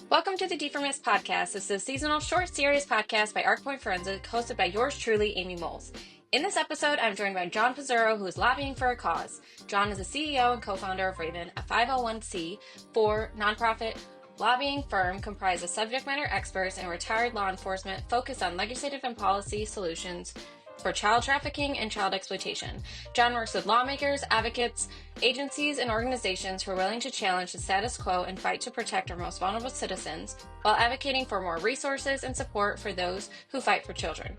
Welcome to the DFIRmas podcast. This is a seasonal short series podcast by Arcpoint Forensic, hosted by yours truly, Amy Moles. In this episode, I'm joined by John Pizzuro, who is lobbying for a cause. John is the CEO and co-founder of Raven, a 501c4 nonprofit lobbying firm comprised of subject matter experts and retired law enforcement focused on legislative and policy solutions for child trafficking and child exploitation. John works with lawmakers, advocates, agencies, and organizations who are willing to challenge the status quo and fight to protect our most vulnerable citizens, while advocating for more resources and support for those who fight for children.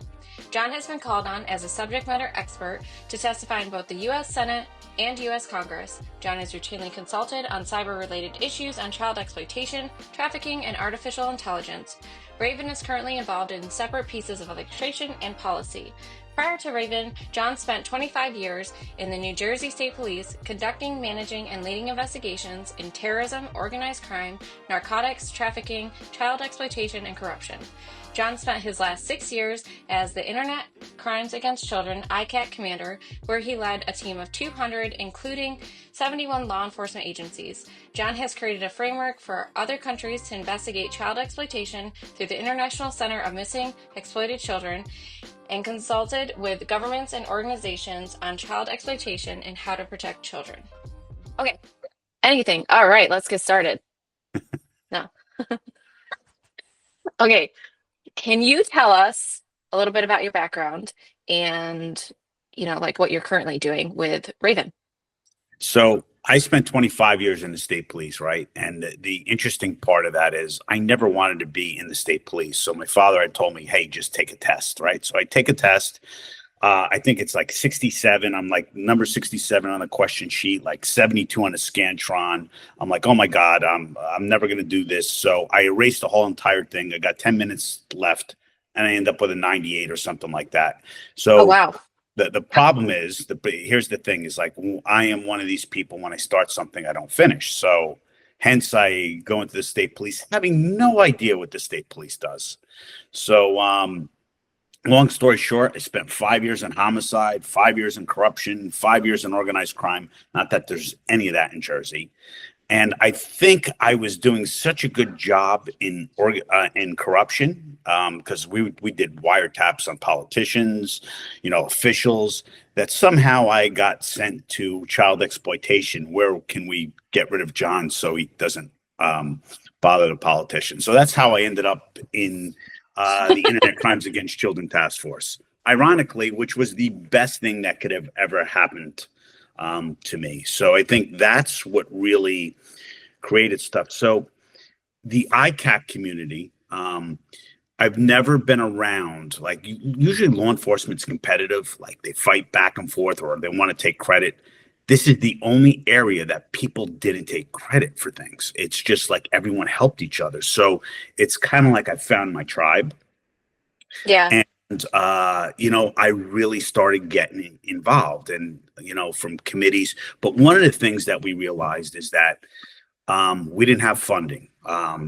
John has been called on as a subject matter expert to testify in both the U.S. Senate and U.S. Congress. John is routinely consulted on cyber-related issues on child exploitation, trafficking, and artificial intelligence. Raven is currently involved in separate pieces of legislation and policy. Prior to Raven, John spent 25 years in the New Jersey State Police, conducting, managing, and leading investigations in terrorism, organized crime, narcotics, trafficking, child exploitation, and corruption. John spent his last 6 years as the Internet Crimes Against Children ICAC Commander, where he led a team of 200, including 71 law enforcement agencies. John has created a framework for other countries to investigate child exploitation through the International Center of Missing Exploited Children, and consulted with governments and organizations on child exploitation and how to protect children. Okay, anything. All right, let's get started. No. Okay, can you tell us a little bit about your background and, like what you're currently doing with Raven? So I spent 25 years in the state police, right? And the interesting part of that is I never wanted to be in the state police. So my father had told me, hey, just take a test, right? So I take a test. I think it's like 67. I'm like number 67 on the question sheet, like 72 on the Scantron. I'm like, oh my God, I'm never going to do this. So I erased the whole entire thing. I got 10 minutes left and I end up with a 98 or something like that. So Oh, wow. The problem is, here's the thing, is like, I am one of these people, when I start something, I don't finish. So hence I go into the state police having no idea what the state police does. So long story short, I spent 5 years in homicide, 5 years in corruption, 5 years in organized crime. Not that there's any of that in Jersey. And I think I was doing such a good job in corruption, because we did wiretaps on politicians, officials, that somehow I got sent to child exploitation. Where can we get rid of John so he doesn't bother the politicians? So that's how I ended up in the Internet Crimes Against Children Task Force. Ironically, which was the best thing that could have ever happened to me. So I think that's what really created stuff. So the ICAC community, I've never been around, like usually law enforcement's competitive, like they fight back and forth or they want to take credit. This is the only area that people didn't take credit for things. It's just like everyone helped each other. So it's kind of like I found my tribe. Yeah. And I really started getting involved and, from committees. But one of the things that we realized is that we didn't have funding.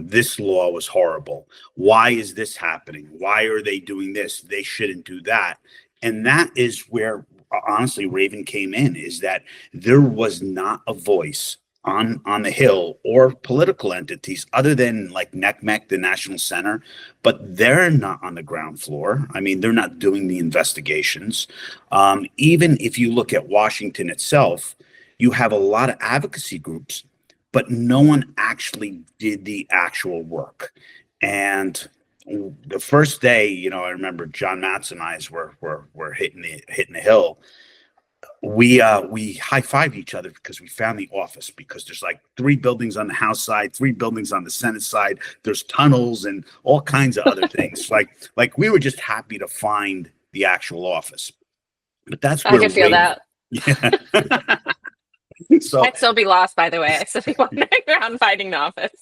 This law was horrible. Why is this happening? Why are they doing this? They shouldn't do that. And that is where, honestly, Raven came in, is that there was not a voice on the Hill or political entities other than like NECMEC, the National Center, but they're not on the ground floor. I mean, they're not doing the investigations. Even if you look at Washington itself, you have a lot of advocacy groups, but no one actually did the actual work. And the first day, I remember John Matz and I were hitting the Hill. We high-fived each other because we found the office, because there's like 3 buildings on the House side, 3 buildings on the Senate side. There's tunnels and all kinds of other things. Like we were just happy to find the actual office. But that's where I can feel that. Yeah. So I'd still be lost, by the way. I'd still be wandering around finding the office.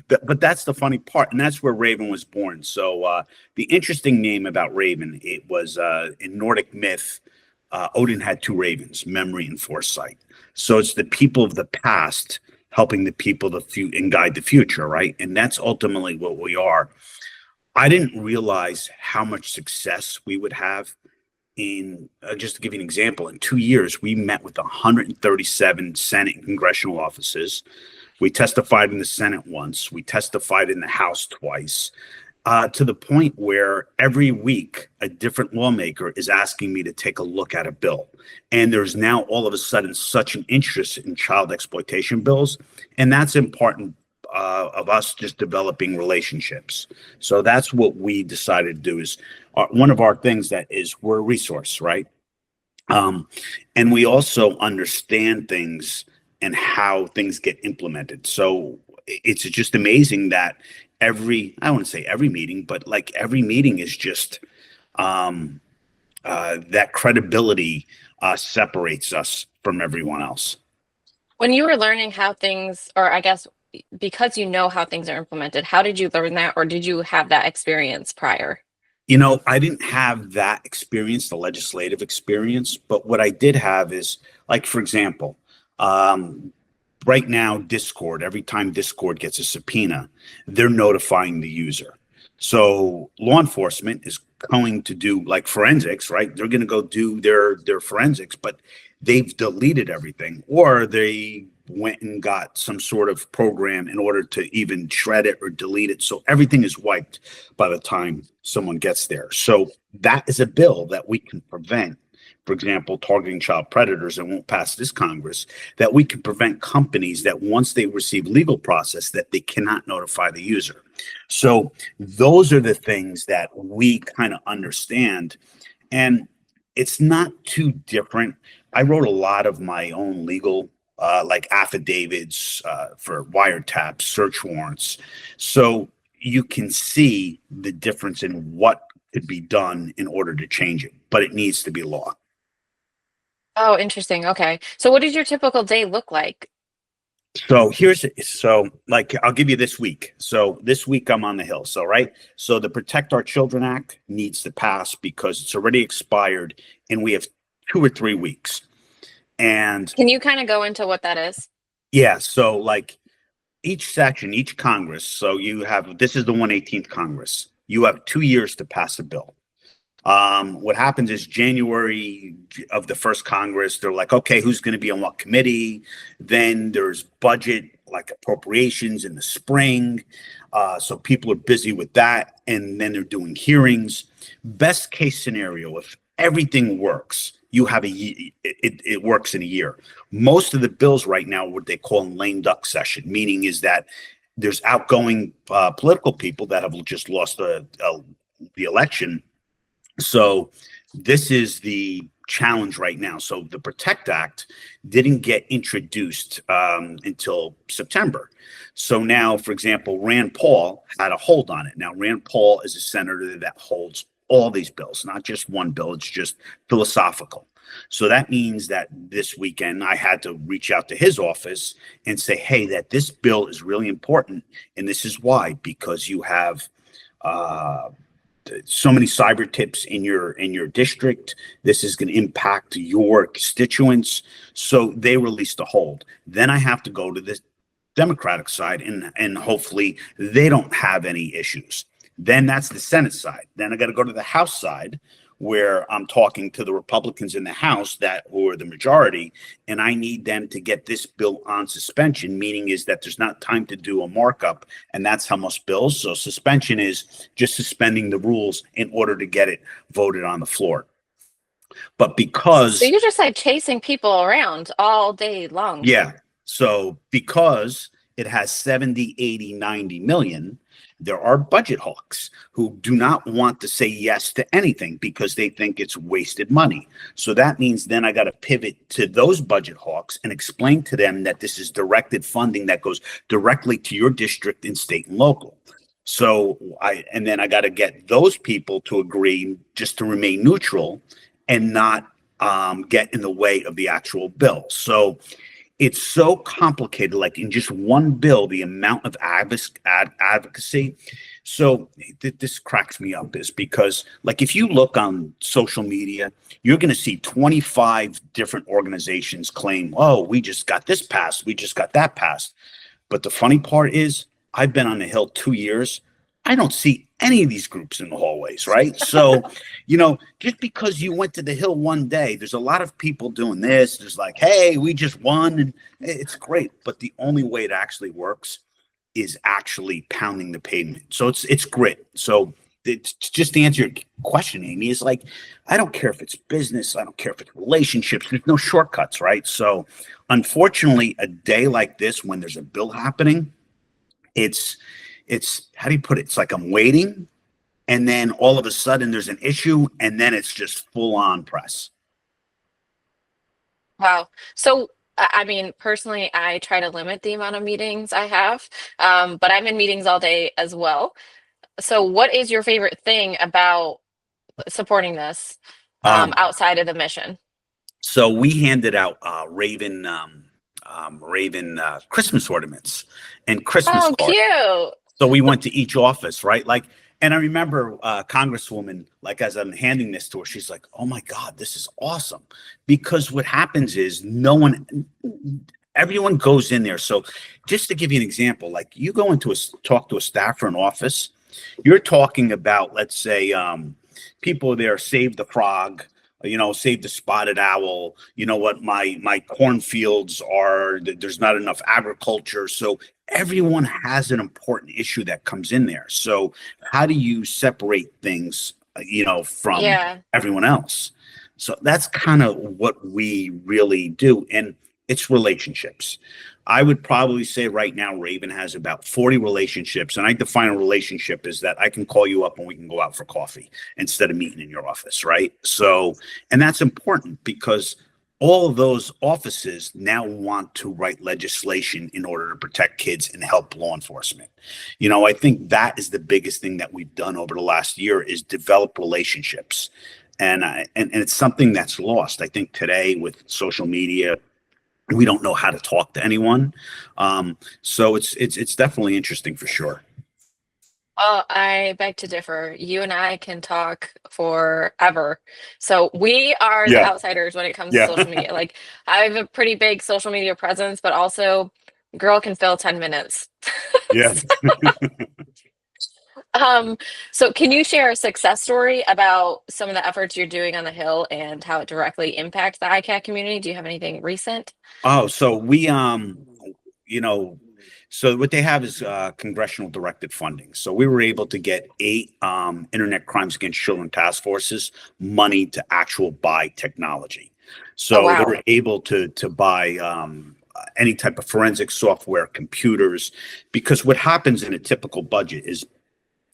But that's the funny part, and that's where Raven was born. So the interesting name about Raven, it was in Nordic myth, Odin had 2 ravens, memory and foresight. So it's the people of the past helping the people and guide the future, right? And that's ultimately what we are. I didn't realize how much success we would have in, just to give you an example, in 2 years, we met with 137 Senate and congressional offices. We testified in the Senate once. We testified in the House twice. To the point where every week a different lawmaker is asking me to take a look at a bill. And there's now all of a sudden such an interest in child exploitation bills. And that's important of us just developing relationships. So that's what we decided to do is one of our things that is we're a resource, right? And we also understand things and how things get implemented. So it's just amazing that I don't want to say every meeting, but like every meeting is just that credibility separates us from everyone else. When you were learning how things, or I guess because you know how things are implemented, how did you learn that, or did you have that experience prior? I didn't have that experience, the legislative experience, but what I did have is, like, for example, right now, Discord, every time Discord gets a subpoena, they're notifying the user. So law enforcement is going to do like forensics, right? They're going to go do their forensics, but they've deleted everything, or they went and got some sort of program in order to even shred it or delete it. So everything is wiped by the time someone gets there. So that is a bill that we can prevent. For example, targeting child predators, and won't pass this Congress, that we can prevent companies that once they receive legal process that they cannot notify the user. So those are the things that we kind of understand. And it's not too different. I wrote a lot of my own legal like affidavits for wiretaps, search warrants. So you can see the difference in what could be done in order to change it, but it needs to be law. Oh, interesting. Okay. So what does your typical day look like? So like I'll give you this week. So this week I'm on the Hill. So right. So the Protect Our Children Act needs to pass because it's already expired and we have 2 or 3 weeks. And Can you kind of go into what that is? yeah, so like each section, each Congress, so this is the 118th Congress. You have 2 years to pass a bill. What happens is January of the first Congress, they're like, okay, who's going to be on what committee? Then there's budget, like appropriations in the spring. So people are busy with that. And then they're doing hearings. Best case scenario, if everything works, you have it works in a year. Most of the bills right now, what they call lame duck session, meaning is that there's outgoing political people that have just lost the election. So this is the challenge right now. So the Protect Act didn't get introduced until September. So now, for example, Rand Paul had a hold on it. Now, Rand Paul is a senator that holds all these bills, not just one bill. It's just philosophical. So that means that this weekend I had to reach out to his office and say, hey, that this bill is really important. And this is why, because you have so many cyber tips in your district. This is going to impact your constituents. So they released a hold. Then I have to go to the Democratic side and hopefully they don't have any issues. Then that's the Senate side. Then I got to go to the House side where I'm talking to the Republicans in the House who are the majority, and I need them to get this bill on suspension, meaning is that there's not time to do a markup, and that's how most bills. So suspension is just suspending the rules in order to get it voted on the floor. But because... So you're just like chasing people around all day long. Yeah. So because it has 70, 80, 90 million, there are budget hawks who do not want to say yes to anything because they think it's wasted money. So that means then I got to pivot to those budget hawks and explain to them that this is directed funding that goes directly to your district and state and local. So then I got to get those people to agree just to remain neutral and not get in the way of the actual bill. So it's so complicated, like in just one bill, the amount of advocacy. So this cracks me up is because, like, if you look on social media, you're going to see 25 different organizations claim, oh, we just got this passed. We just got that passed. But the funny part is I've been on the Hill 2 years. I don't see any of these groups in the hallways, right? So, just because you went to the Hill one day, there's a lot of people doing this. There's like, hey, we just won. And it's great. But the only way it actually works is actually pounding the pavement. So it's grit. So it's just to answer your question, Amy, is like, I don't care if it's business. I don't care if it's relationships. There's no shortcuts, right? So unfortunately, a day like this, when there's a bill happening, it's how do you put it? It's like I'm waiting, and then all of a sudden there's an issue, and then it's just full on press. Wow. So, I mean, personally, I try to limit the amount of meetings I have, but I'm in meetings all day as well. So, what is your favorite thing about supporting this Um, outside of the mission? so we handed out Raven Christmas ornaments and Christmas Oh, cards. cute. So we went to each office, right? Like, and I remember Congresswoman, like as I'm handing this to her, she's like, "Oh my God, this is awesome!" Because what happens is everyone goes in there. So just to give you an example, like you go into talk to a staffer in office, you're talking about, let's say, people there save the frog, save the spotted owl. You know what? My cornfields are. There's not enough agriculture, so everyone has an important issue that comes in there. So how do you separate things, from Yeah. everyone else? So that's kind of what we really do, and it's relationships. I would probably say right now Raven has about 40 relationships. And I define a relationship as that I can call you up and we can go out for coffee instead of meeting in your office, right? So, and that's important because all of those offices now want to write legislation in order to protect kids and help law enforcement. I think that is the biggest thing that we've done over the last year is develop relationships. And it's something that's lost. I think today with social media, we don't know how to talk to anyone. So it's definitely interesting for sure. Well, I beg to differ. You and I can talk forever. So we are the Yeah, outsiders when it comes to yeah, social media. Like I have a pretty big social media presence, but also girl can fill 10 minutes. yeah. Um, so can you share a success story about some of the efforts you're doing on the Hill and how it directly impacts the ICAC community? Do you have anything recent? Oh, so you know, so what they have is congressional directed funding. So we were able to get 8 internet crimes against children task forces money to actual buy technology. Oh, So they wow. were able to buy any type of forensic software, computers, because what happens in a typical budget is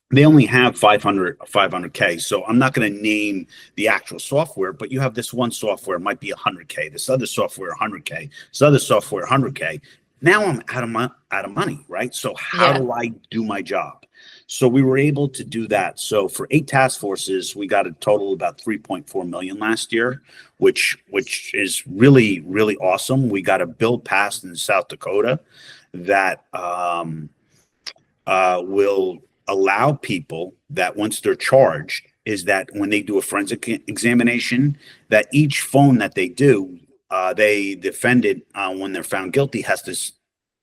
they only have 500K. So I'm not going to name the actual software, but you have this one software, might be 100K, this other software 100K, this other software 100K. Now I'm out of money, right? So how Yeah. do I do my job? So we were able to do that. So for 8 task forces, we got a total of about 3.4 million last year, which is really, really awesome. We got a bill passed in South Dakota that will allow people that once they're charged is that when they do a forensic examination, that each phone that they do, they defendant when they're found guilty has to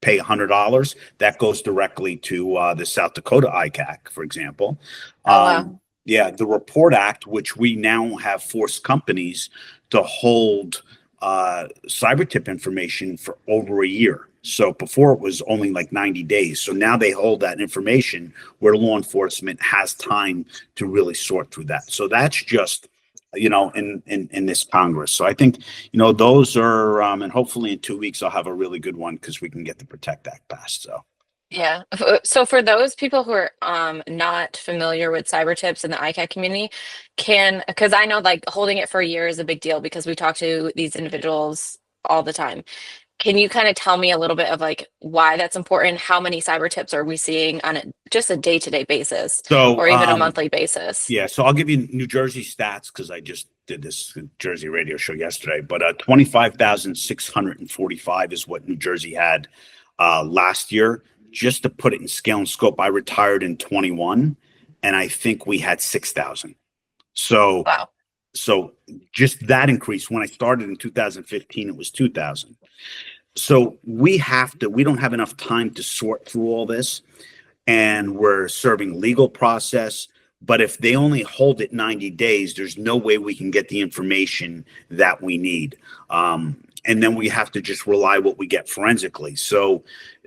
pay $100. That goes directly to the South Dakota ICAC, for example. Oh, wow. Yeah, the Report Act, which we now have forced companies to hold cyber tip information for over a year. So before it was only like 90 days. So now they hold that information where law enforcement has time to really sort through that. So that's just, in this Congress. So I think, those are, and hopefully in 2 weeks, I'll have a really good one because we can get the Protect Act passed. So. Yeah. So for those people who are not familiar with cyber tips in the ICAC community, because I know like holding it for a year is a big deal because we talk to these individuals all the time. Can you kind of tell me a little bit of like why that's important? How many cyber tips are we seeing on just a day-to-day basis So, or even a monthly basis? yeah, so I'll give you New Jersey stats because I just did this Jersey radio show yesterday. But 25,645 is what New Jersey had last year. Just to put it in scale and scope, I retired in 21, and I think we had 6,000. So, Wow. so just that increase. When I started in 2015, it was 2,000. So we don't have enough time to sort through all this. and we're serving legal process. But if they only hold it 90 days, there's no way we can get the information that we need. And then we have to just rely what we get forensically. So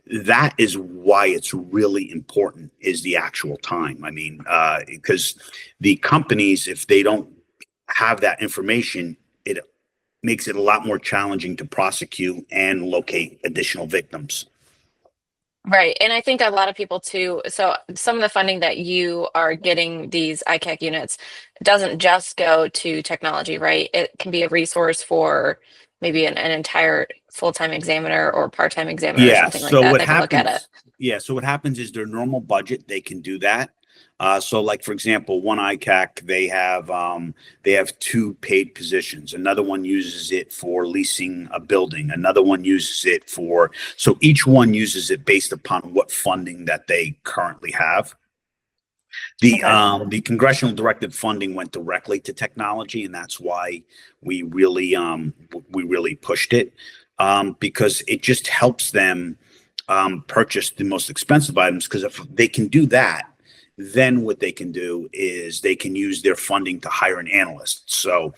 that is why it's really important, is the actual time. I mean, because the companies, if they don't have that information, it makes it a lot more challenging to prosecute and locate additional victims. Right. And I think a lot of people too. So some of the funding that you are getting, these ICAC units, doesn't just go to technology, right? It can be a resource for maybe an entire full-time examiner or part-time examiner or Yeah. something like So that what that can look at it. happens? Yeah. So what happens is their normal budget, they can do that. So like, for example, one ICAC, they have two paid positions. Another one uses it for leasing a building. Another one uses it for, so each one uses it based upon what funding that they currently have. Okay. The congressional directed funding went directly to technology, and that's why we really pushed it, because it just helps them purchase the most expensive items. Because if they can do that, then what they can do is they can use their funding to hire an analyst. So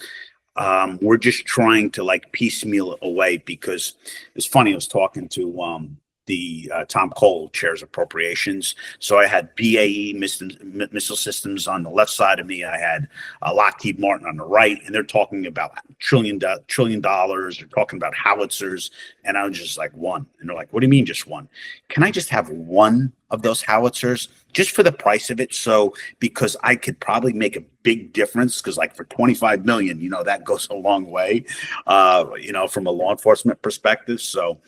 we're just trying to like piecemeal it away, because it's funny. I was talking to the Tom Cole chairs appropriations. So I had BAE missile systems on the left side of me. I had Lockheed Martin on the right, and they're talking about trillion dollars. They're talking about howitzers, and I was just like, one. And they're like, what do you mean just one? Can I just have one of those howitzers just for the price of it? So because I could probably make a big difference, because like for 25 million, that goes a long way, from a law enforcement perspective. So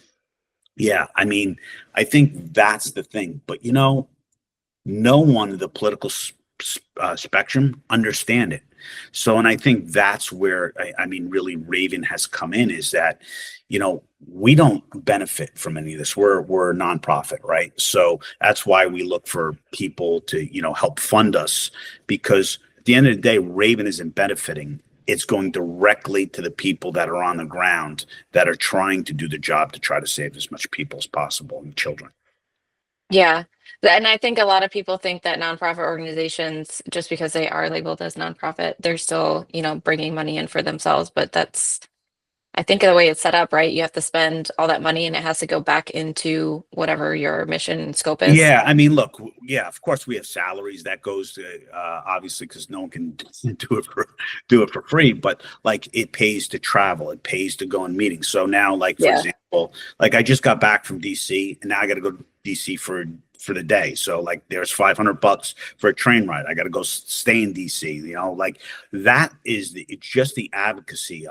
yeah, I mean, I think that's the thing. But no one in the political spectrum understand it. So, and I think that's where I mean, really, Raven has come in, is that we don't benefit from any of this. We're a nonprofit, right? So that's why we look for people to help fund us, because at the end of the day, Raven isn't benefiting. It's going directly to the people that are on the ground that are trying to do the job to try to save as much people as possible, and children. Yeah. And I think a lot of people think that nonprofit organizations, just because they are labeled as nonprofit, they're still, bringing money in for themselves. But I think the way it's set up, right? You have to spend all that money and it has to go back into whatever your mission and scope is. Yeah, I mean, look, yeah, of course we have salaries that goes to obviously, because no one can do it for free, but like it pays to travel, it pays to go in meetings. So now, like for Yeah. example, like I just got back from DC, and now I got to go to DC for the day. So like there's $500 for a train ride. I got to go stay in DC. Like that is it's just the advocacy.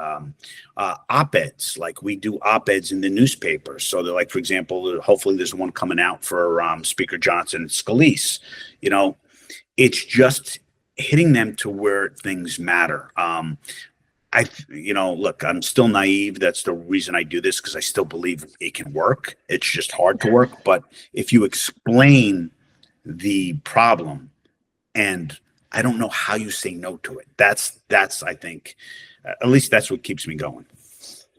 Op-eds, like we do op-eds in the newspaper. So they're like, for example, hopefully there's one coming out for Speaker Johnson and Scalise. It's just hitting them to where things matter. Look, I'm still naive. That's the reason I do this, because I still believe it can work. It's just hard to work. But if you explain the problem, and I don't know how you say no to it. That's I think, at least that's what keeps me going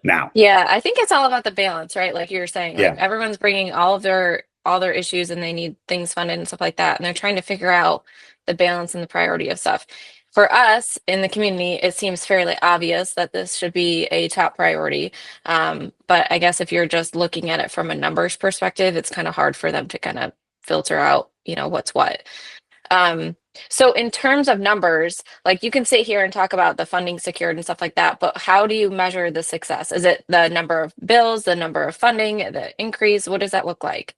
now. Yeah, I think it's all about the balance, right? Like you were saying, like Yeah. everyone's bringing all their issues and they need things funded and stuff like that, and they're trying to figure out the balance and the priority of stuff. For us in the community, it seems fairly obvious that this should be a top priority. But I guess if you're just looking at it from a numbers perspective, it's kind of hard for them to kind of filter out, what's what. So in terms of numbers, like you can sit here and talk about the funding secured and stuff like that, but how do you measure the success? Is it the number of bills, the number of funding, the increase? What does that look like?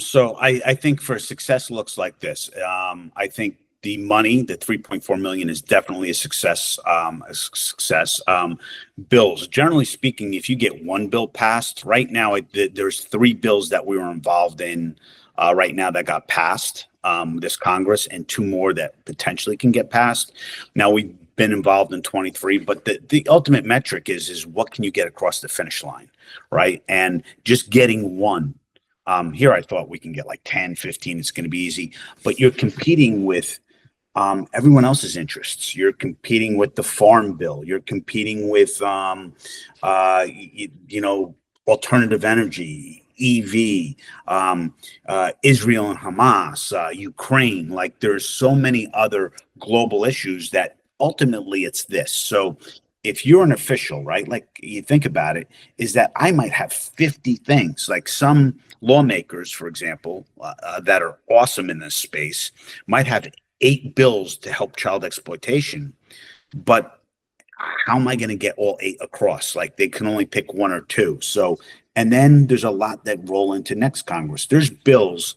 So I think for success looks like this. I think the money, the 3.4 million, is definitely a success. Bills, generally speaking, if you get one bill passed right now, there's three bills that we were involved in right now that got passed this Congress, and two more that potentially can get passed. Now we've been involved in 23, but the ultimate metric is what can you get across the finish line, right? And just getting one. Here I thought we can get like 10, 15. It's going to be easy, but you're competing with everyone else's interests. You're competing with the farm bill. You're competing with, alternative energy. EV, Israel and Hamas, Ukraine. Like there's so many other global issues that ultimately it's this. So if you're an official, right, like you think about it, is that I might have 50 things, like some lawmakers, for example, that are awesome in this space might have 8 bills to help child exploitation, but how am I going to get all 8 across? Like they can only pick 1 or 2. So, and then there's a lot that roll into next Congress. There's bills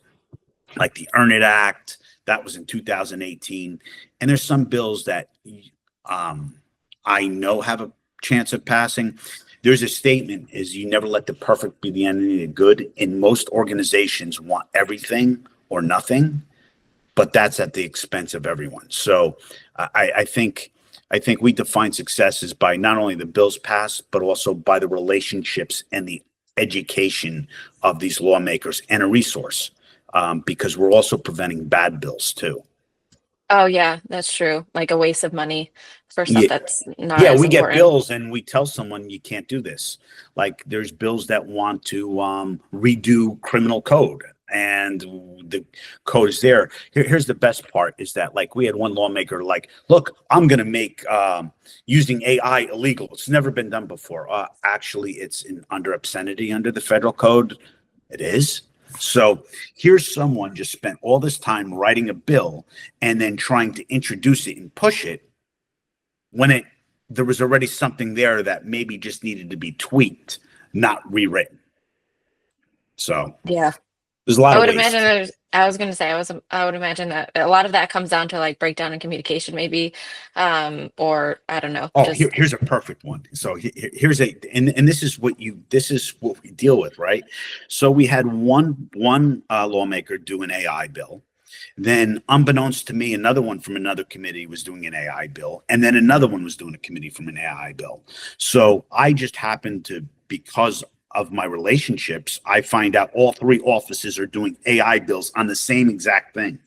like the Earn It Act that was in 2018, and there's some bills that I know have a chance of passing. There's a statement is you never let the perfect be the enemy of the good. And most organizations want everything or nothing, but that's at the expense of everyone. So I think we define success as by not only the bills passed, but also by the relationships and the education of these lawmakers and a resource, because we're also preventing bad bills too. Oh yeah, that's true. Like a waste of money for stuff Yeah. that's not Yeah, as we get important. bills and we tell someone you can't do this. Like there's bills that want to redo criminal code, and the code is there. Here's the best part is that like we had one lawmaker like, look, I'm going to make using AI illegal. It's never been done before. Actually, it's under obscenity under the federal code. It is. So here's someone just spent all this time writing a bill and then trying to introduce it and push it when there was already something there that maybe just needed to be tweaked, not rewritten. So Yeah. there's a lot I of would ways. imagine I was going to say I would imagine that a lot of that comes down to like breakdown in communication maybe, or I don't know, Oh, just here's a perfect one. So here's and this is what we deal with, right? So we had one lawmaker do an AI bill. Then, unbeknownst to me, another one from another committee was doing an AI bill, and then another one was doing a committee from an AI bill. So I just happened to, because of my relationships, I find out all 3 offices are doing AI bills on the same exact thing.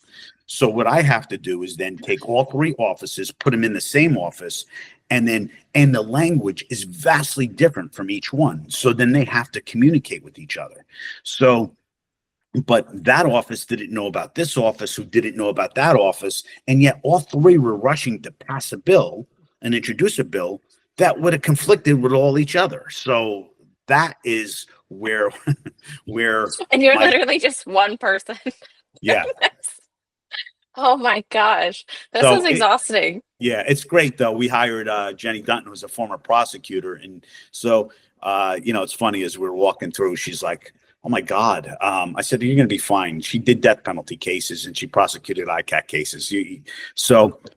So what I have to do is then take all 3 offices, put them in the same office, and the language is vastly different from each one. So then they have to communicate with each other. So, but that office didn't know about this office, who didn't know about that office, and yet all 3 were rushing to pass a bill and introduce a bill that would have conflicted with all each other. So that is where and you're my literally just one person. yeah. Oh my gosh. This So is exhausting. yeah, it's great though. We hired Jenny Dunton, who's a former prosecutor, and so it's funny as we were walking through, she's like, "Oh my God!" I said, "You're going to be fine." She did death penalty cases and she prosecuted ICAC cases.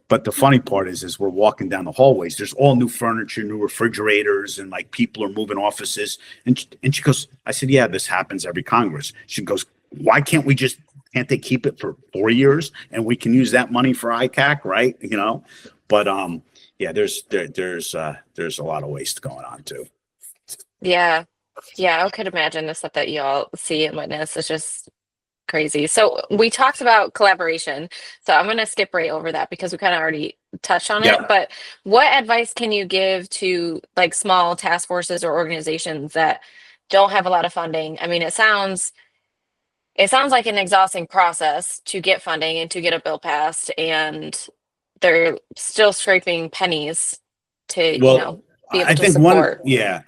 But the funny part is we're walking down the hallways. There's all new furniture, new refrigerators, and like people are moving offices. And she goes, "I said, yeah, this happens every Congress." She goes, "Why can't they keep it for 4 years and we can use that money for ICAC, right?" But yeah, there's a lot of waste going on too. Yeah. Yeah, I could imagine the stuff that you all see and witness is just crazy. So we talked about collaboration. So I'm going to skip right over that because we kind of already touched on it. Yeah. But what advice can you give to like small task forces or organizations that don't have a lot of funding? I mean, it sounds like an exhausting process to get funding and to get a bill passed, and they're still scraping pennies to, Well, be able I to think support.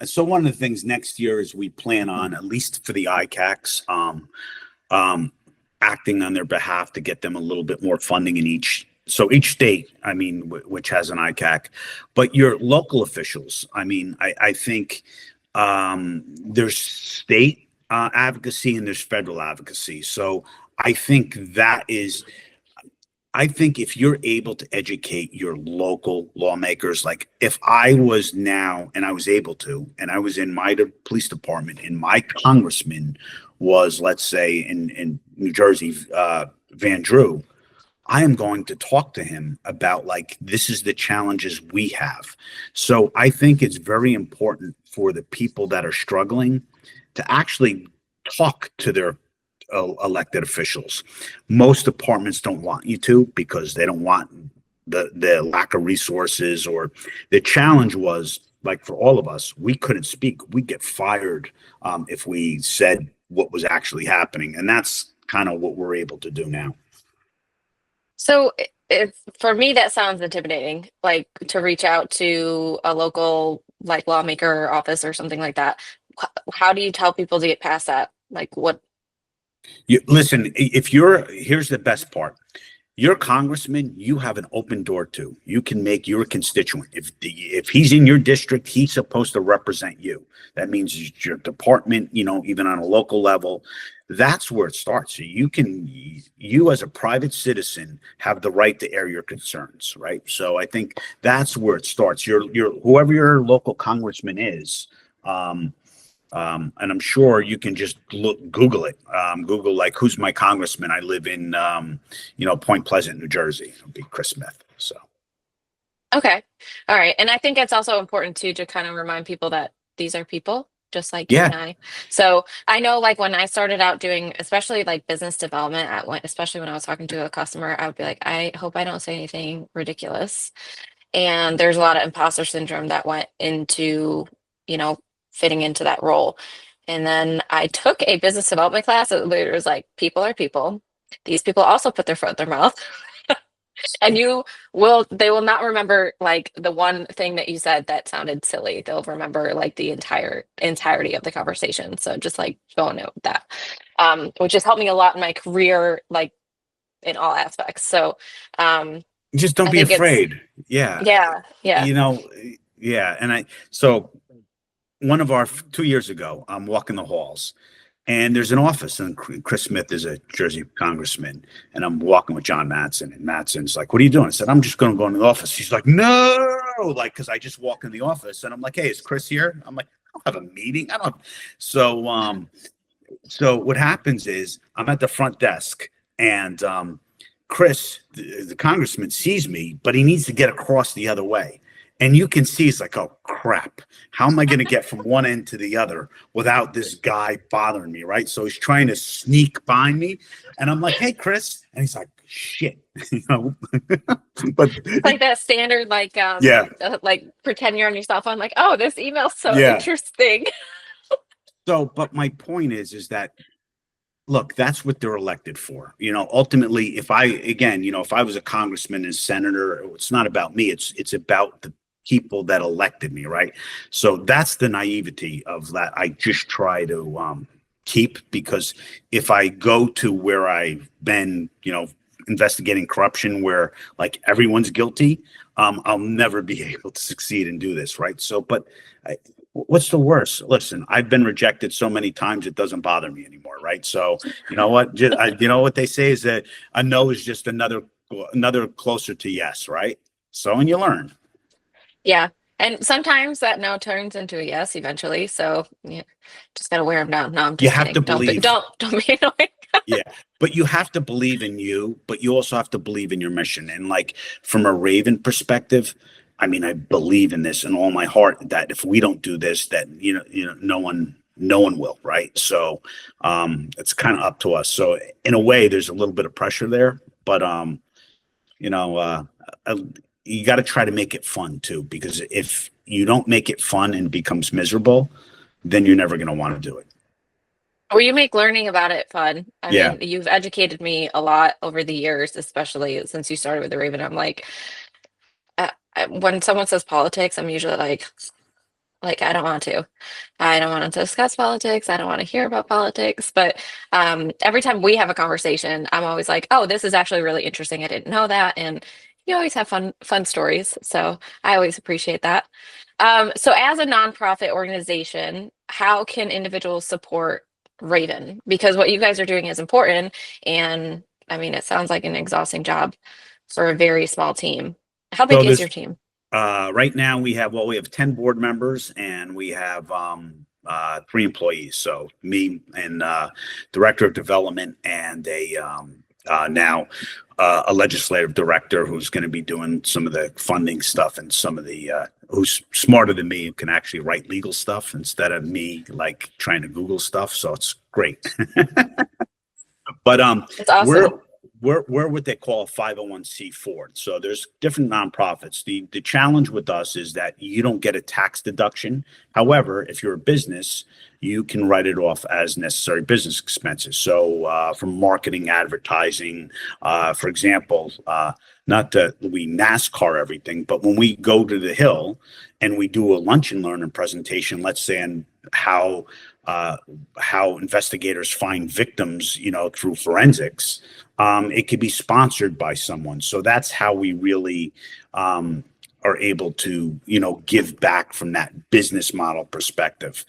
so one of the things next year is we plan on, at least for the ICACs, acting on their behalf to get them a little bit more funding in each state, I mean, which has an ICAC, but your local officials, I mean, I think there's state advocacy and there's federal advocacy. So I think if you're able to educate your local lawmakers, like if I was now and I was able to, and I was in my police department and my congressman was, let's say in New Jersey, Van Drew, I am going to talk to him about like, this is the challenges we have. So I think it's very important for the people that are struggling to actually talk to their elected officials. Most departments don't want you to because they don't want the lack of resources, or the challenge was like for all of us, we couldn't speak. We'd get fired if we said what was actually happening. And that's kind of what we're able to do now. So for me, that sounds intimidating, like to reach out to a local like lawmaker office or something like that. How do you tell people to get past that? Like what? Listen, here's the best part. Your congressman, you have an open door to. You can make your constituent. If he's in your district, he's supposed to represent you. That means your department, even on a local level. That's where it starts. So you as a private citizen have the right to air your concerns, right? So I think that's where it starts. Whoever your local congressman is, and I'm sure you can just Google it. Google like, who's my congressman? I live in, Point Pleasant, New Jersey. It'll be Chris Smith. So. Okay. All right. And I think it's also important too, to kind of remind people that these are people just like you Yeah. and I. So I know like when I started out doing, especially like business development, especially when I was talking to a customer, I would be like, I hope I don't say anything ridiculous. And there's a lot of imposter syndrome that went into, fitting into that role. And then I took a business development class. It literally was like, people are people. These people also put their foot in their mouth. And they will not remember like the one thing that you said that sounded silly. They'll remember like the entirety of the conversation. So just like go note that, which has helped me a lot in my career, like in all aspects. So just don't be afraid. Yeah. Yeah. Yeah. And so 2 years ago, I'm walking the halls and there's an office, and Chris Smith is a Jersey congressman, and I'm walking with John Mattson, and Mattson's like, what are you doing? I said, I'm just going to go into the office. He's like, no, like, cause I just walk in the office and I'm like, hey, is Chris here? I'm like, I don't have a meeting. I don't. So what happens is I'm at the front desk, and Chris, the congressman, sees me, but he needs to get across the other way. And you can see it's like, oh, crap. How am I going to get from one end to the other without this guy bothering me, right? So he's trying to sneak behind me. And I'm like, hey, Chris. And he's like, shit. But it's like that standard, like, like pretend you're on your cell phone, like, oh, this email's so interesting. So, but my point is that, look, that's what they're elected for. Ultimately, if I was a congressman and senator, it's not about me. It's about the people that elected me, right? So that's the naivety of that. I just try to keep, because if I go to where I've been, investigating corruption, where like everyone's guilty, I'll never be able to succeed and do this, right? So, but what's the worst? Listen, I've been rejected so many times, it doesn't bother me anymore, right? So, you know what? What they say is that a no is just another closer to yes, right? So, and you learn. Yeah. And sometimes that no turns into a yes eventually. So yeah, just gotta wear them down. No, I'm just kidding. To believe. Don't be annoying. Yeah. But you have to believe in you, but you also have to believe in your mission. And like from a Raven perspective, I mean, I believe in this in all my heart that if we don't do this, that no one will, right? So it's kind of up to us. So in a way, there's a little bit of pressure there, but you got to try to make it fun too, because if you don't make it fun and it becomes miserable, then you're never going to want to do it. Or you make learning about it fun. I mean, you've educated me a lot over the years, especially since you started with the Raven. I'm like, when someone says politics, I'm usually like, I don't want to. I don't want to discuss politics. I don't want to hear about politics. But every time we have a conversation, I'm always like, oh, this is actually really interesting. I didn't know that. And you always have fun stories. So I always appreciate that. So as a nonprofit organization, how can individuals support Raven? Because what you guys are doing is important. And I mean, it sounds like an exhausting job for a very small team. How big is your team? Right now we have 10 board members, and we have 3 employees. So me and director of development, and now a legislative director who's going to be doing some of the funding stuff, and some of the who's smarter than me, who can actually write legal stuff instead of me like trying to Google stuff. So it's great. But it's awesome. we're what they call a 501c4. So there's different nonprofits. The challenge with us is that you don't get a tax deduction. However, if you're a business, you can write it off as necessary business expenses. So from marketing, advertising, for example, not that we NASCAR everything, but when we go to the Hill and we do a lunch and learn and presentation, let's say on how investigators find victims, through forensics, it could be sponsored by someone. So that's how we really are able to, give back from that business model perspective.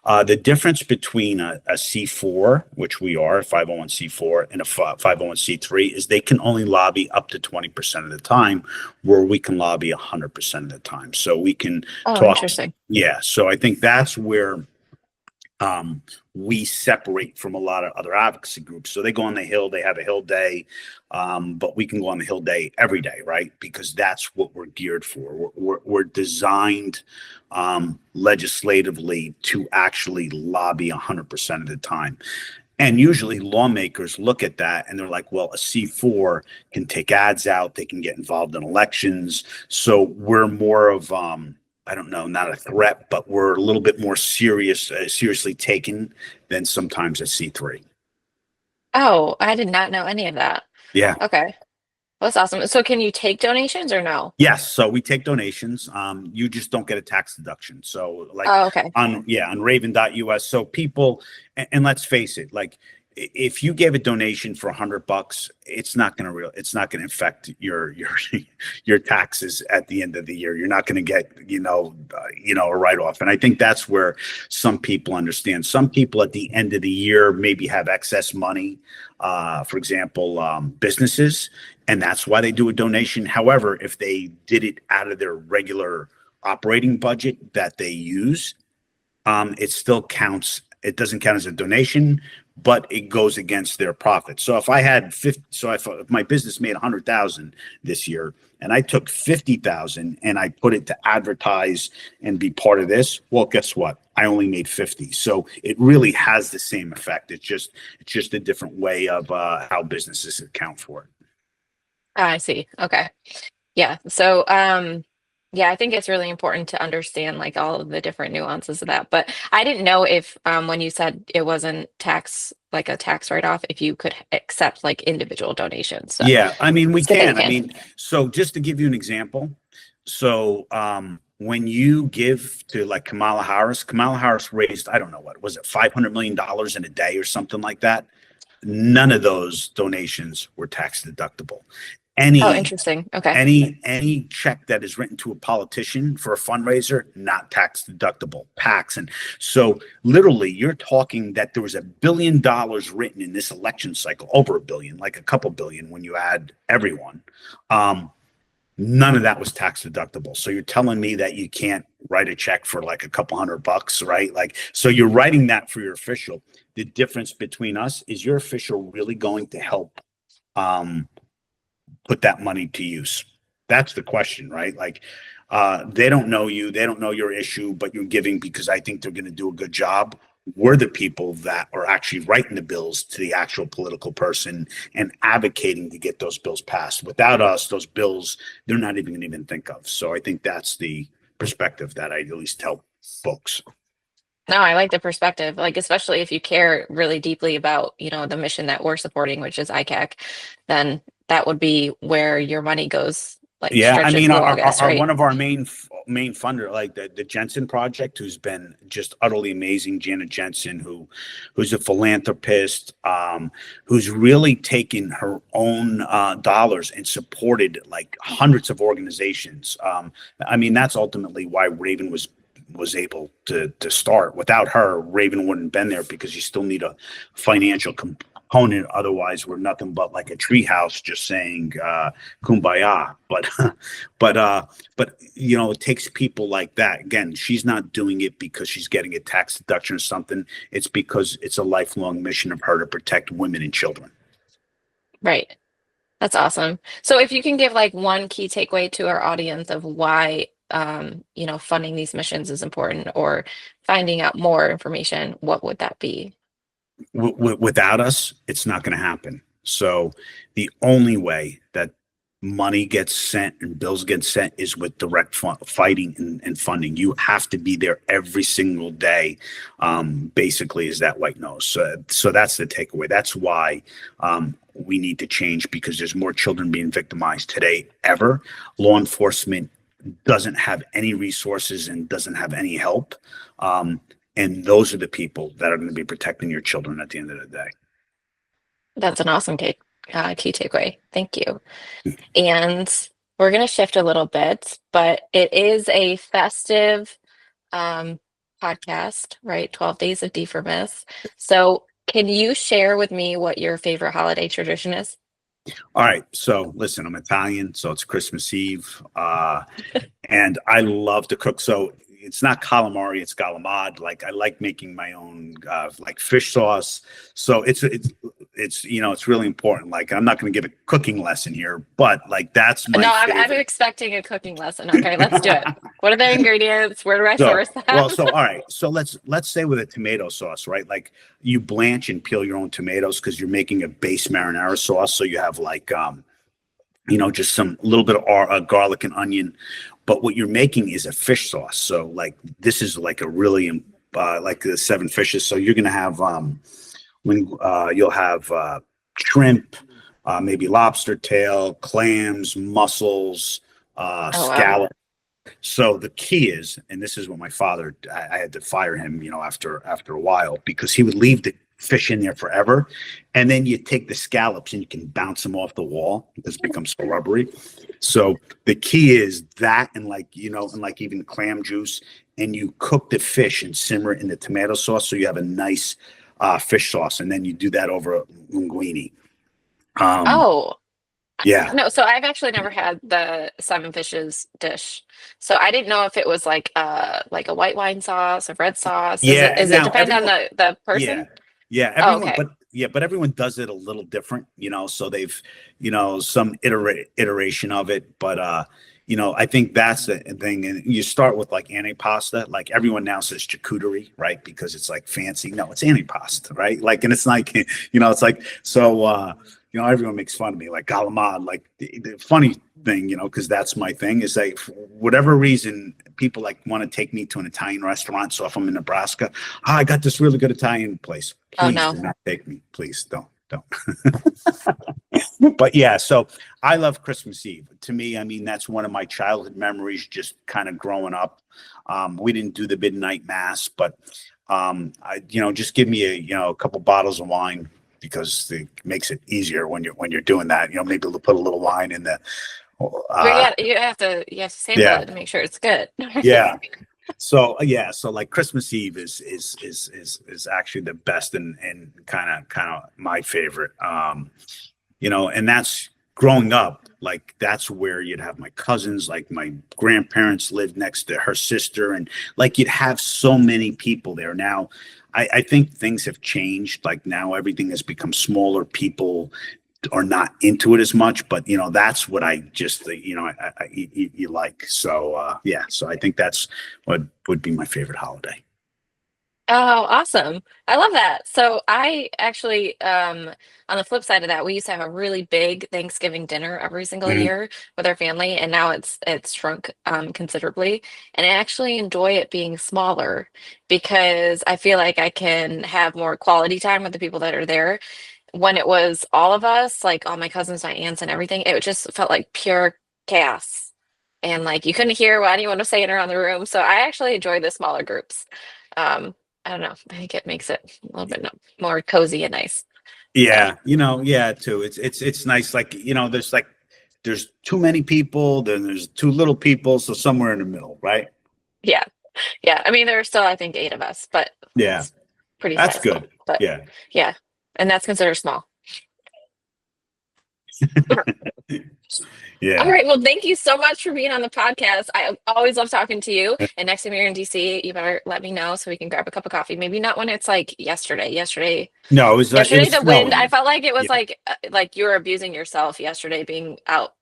The difference between a C4, which we are, a 501c4, and a 501c3 is they can only lobby up to 20% of the time, where we can lobby 100% of the time. So we can talk. Interesting. Yeah. So I think that's where we separate from a lot of other advocacy groups. So they go on the Hill, they have a Hill day, but we can go on the Hill day every day, right? Because that's what we're geared for. We're designed legislatively to actually lobby 100% of the time. And usually lawmakers look at that and they're like, well, a C4 can take ads out, they can get involved in elections. So we're more of I don't know, not a threat, but we're a little bit more seriously taken than sometimes a C3. Oh, I did not know any of that. Yeah. Okay. Well, that's awesome. So can you take donations or no? Yes. So we take donations. You just don't get a tax deduction. So like okay. on Raven.us. So people, and let's face it, like if you gave a donation for $100, it's not going to affect your taxes at the end of the year. You're not going to get, a write-off. And I think that's where some people understand. Some people at the end of the year maybe have excess money, for example, businesses, and that's why they do a donation. However, if they did it out of their regular operating budget that they use, it still counts. It doesn't count as a donation, but it goes against their profit. So if I had if my business made 100,000 this year and I took 50,000 and I put it to advertise and be part of this, well, guess what? I only made 50. So it really has the same effect. It's just a different way of how businesses account for it. I see. Okay. Yeah. So, yeah, I think it's really important to understand like all of the different nuances of that. But I didn't know if when you said it wasn't like a tax write-off, if you could accept like individual donations. So yeah, I mean, we can. can. I mean, so just to give you an example, so when you give to like Kamala Harris raised, I don't know, what was it, $500 million in a day or something like that. None of those donations were tax deductible. Interesting. Okay. Any check that is written to a politician for a fundraiser, not tax deductible. PACs. And so literally you're talking that there was $1 billion written in this election cycle, over $1 billion, like a couple billion when you add everyone. None of that was tax deductible. So you're telling me that you can't write a check for like a couple $100, right? Like, so you're writing that for your official. The difference between us is your official really going to help put that money to use? That's the question, right? Like, they don't know you, they don't know your issue, but you're giving because I think they're going to do a good job. We're the people that are actually writing the bills to the actual political person and advocating to get those bills passed. Without us, those bills, they're not even going to even think of. So I think that's the perspective that I at least tell folks. No, I like the perspective, like especially if you care really deeply about, the mission that we're supporting, which is ICAC, then that would be where your money goes. Like, yeah, I mean, right? one of our main funder, like the Jensen Project, who's been just utterly amazing, Janet Jensen, who's a philanthropist, who's really taken her own dollars and supported like hundreds of organizations. I mean, that's ultimately why Raven was able to start. Without her, Raven wouldn't have been there, because you still need a financial component. Otherwise, we're nothing but like a treehouse just saying kumbaya. But it takes people like that. Again, she's not doing it because she's getting a tax deduction or something. It's because it's a lifelong mission of her to protect women and children. Right. That's awesome. So if you can give like one key takeaway to our audience of why funding these missions is important, or finding out more information, what would that be? Without us, it's not going to happen. So the only way that money gets sent and bills get sent is with direct fighting and funding. You have to be there every single day. Basically, is that white nose. So that's the takeaway. That's why we need to change, because there's more children being victimized today ever. Law enforcement doesn't have any resources and doesn't have any help. And those are the people that are going to be protecting your children at the end of the day. That's an awesome key takeaway. Thank you. And we're going to shift a little bit, but it is a festive podcast, right? 12 Days of DFIRmas. So can you share with me what your favorite holiday tradition is? All right. So listen, I'm Italian, so it's Christmas Eve. And I love to cook. So it's not calamari, it's galamad. Like, I like making my own like fish sauce. So it's it's really important. Like, I'm not going to give a cooking lesson here, but like, that's my I'm expecting a cooking lesson. Okay, let's do it. What are the ingredients? Where do I source that? Well, so all right. So let's say with a tomato sauce, right? Like, you blanch and peel your own tomatoes because you're making a base marinara sauce. So you have like just some little bit of garlic and onion. But what you're making is a fish sauce. So like, this is like a really like the 7 fishes. So you're gonna have you'll have shrimp, maybe lobster tail, clams, mussels, scallop. Wow. So the key is, and this is what my father, I had to fire him, after a while, because he would leave the fish in there forever, and then you take the scallops and you can bounce them off the wall because it becomes so rubbery. So the key is that, and like even clam juice, and you cook the fish and simmer it in the tomato sauce, so you have a nice fish sauce, and then you do that over linguine. Yeah. No, so I've actually never had the 7 fishes dish. So I didn't know if it was like a white wine sauce, a red sauce. Yeah. Is it depend on the person? Yeah. Everyone, but everyone does it a little different, so they've, some iteration of it. But I think that's the thing. And you start with like antipasta. Like, everyone now says charcuterie, right? Because it's like fancy. No, it's antipasta, right? Like, and it's like, it's like, so everyone makes fun of me, like galamad. Like, the funny thing, because that's my thing, is like, for whatever reason, people like want to take me to an Italian restaurant. So if I'm in Nebraska, I got this really good Italian place. Please do not take me. Please don't. But yeah, so I love Christmas Eve. To me, I mean, that's one of my childhood memories, just kind of growing up. We didn't do the midnight mass, but just give me a couple bottles of wine, because it makes it easier when you're doing that. Maybe they'll put a little wine in the. You have to sample it to make sure it's good. Yeah. So like Christmas Eve is actually the best and kind of my favorite. And that's growing up. Like, that's where you'd have my cousins. Like, my grandparents lived next to her sister, and like, you'd have so many people there. Now, I think things have changed. Like, now everything has become smaller. People are not into it as much, but that's what I just you like. So so I think that's what would be my favorite holiday. Oh, awesome. I love that. So I actually, on the flip side of that, we used to have a really big Thanksgiving dinner every single year with our family, and now it's shrunk considerably. And I actually enjoy it being smaller, because I feel like I can have more quality time with the people that are there. When it was all of us, like all my cousins, my aunts, and everything, it just felt like pure chaos. And like, you couldn't hear what anyone was saying around the room. So I actually enjoy the smaller groups. I don't know. I think it makes it a little bit more cozy and nice. Yeah, too. It's nice. Like, there's too many people, then there's too little people, so somewhere in the middle, right? Yeah. Yeah. I mean, there are still, I think, 8 of us, but yeah, it's pretty that's sizable. good. But yeah. And that's considered small. Yeah. All right. Well, thank you so much for being on the podcast. I always love talking to you. And next time you're in DC, you better let me know so we can grab a cup of coffee. Maybe not when it's like yesterday. No, it was the wind. snowing. I felt like it was like you were abusing yourself yesterday, being out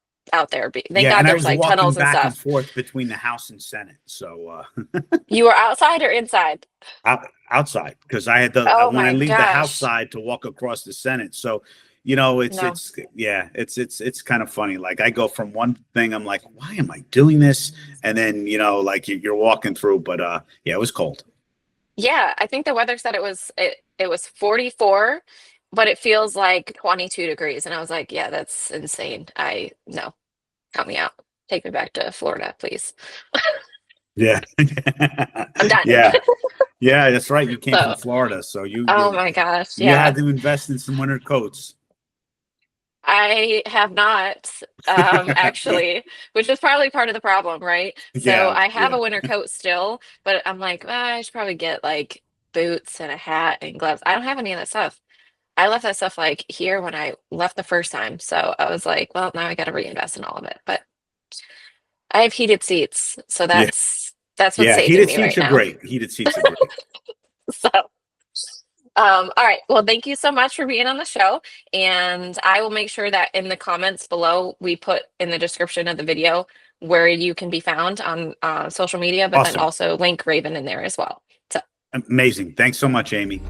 there. Thank God there's like tunnels and stuff. Back and forth between the House and Senate. So you were outside or inside? Outside, because I had when I leave the House side to walk across the Senate. So No. It's kind of funny. Like I go from one thing, I'm like, why am I doing this? And then, like you're walking through, but yeah, it was cold. Yeah, I think the weather said it was 44, but it feels like 22 degrees. And I was like, yeah, that's insane. No, count me out. Take me back to Florida, please. Yeah. I'm done. Yeah. Yeah, that's right. You came from So, Florida, so you oh you my gosh, you yeah. had to invest in some winter coats. I have not, actually, which is probably part of the problem, right? So Yeah, I have yeah. a winter coat still, but I'm like, I should probably get like boots and a hat and gloves. I don't have any of that stuff. I left that stuff like here when I left the first time. So I was like, well, now I got to reinvest in all of it. But I have heated seats, so Yeah. that's what's Yeah. saving Heated me seats right are now. great. Heated seats are great. So, all right. Well, thank you so much for being on the show. And I will make sure that in the comments below, we put in the description of the video where you can be found on social media, but then Awesome. also link Raven in there as well. So Amazing. Thanks so much, Amy.